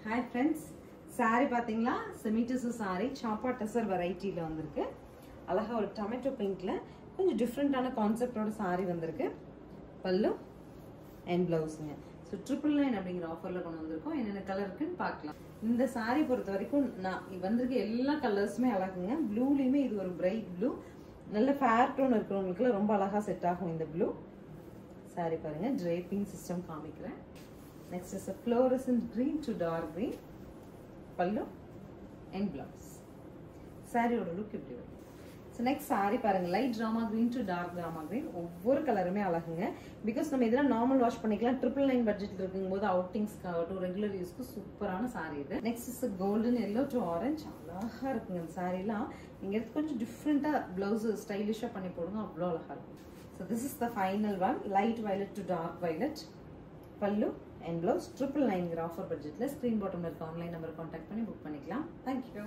Hi friends, saree பாத்தீங்களா semi tissue saree chapa tussar variety ல வந்திருக்கு. அழகா ஒரு tomato pink ல கொஞ்சம் டிஃபரண்டான கான்செப்டோட saree வந்திருக்கு. பல்லு and blouse-ங்க. So 999 அப்படிங்கற ஆஃபர்ல கொண்டு வந்திருக்கோம். என்னென்ன கலர் இருக்குன்னு பார்க்கலாம். இந்த saree பொறுத்த வரைக்கும் நான் வந்திருக்க எல்லா கலர்ஸ்மே அழகுங்க. ப்ளூலயுமே இது ஒரு bright blue. நல்ல ஃபேர் டோன் இருக்குறவங்களுக்கு ரொம்ப அழகா செட் ஆகும் இந்த blue. saree பாருங்க draping system காமிக்கிறேன். Next is a fluorescent green to dark green. Pallu and blouse. Saree oda look ipdi varum. So next saree parunga light drama green to dark drama green. ஒவ்வொரு கலருமே அழகுங்க. Because நம்ம இதெல்லாம் normal wash பண்ணிக்கலாம். 999 பட்ஜெட்ல இருக்கும்போது outings to regular யூஸ்க்கு சூப்பரான saree இது. Next is a golden yellow to orange. அழகா இருக்குங்க இந்த சாரீலாம். நீங்க கொஞ்சம் டிஃபரண்டா ப்ளவுஸ் ஸ்டைலிஷா பண்ணி போடுங்க அவ்வளவு அழகா இருக்கும். So this is the final one, light violet to dark violet. Pallu and blouse 999 offer budget. Screen bottom online number contact பண்ணி book பண்ணிக்கலாம். Thank you.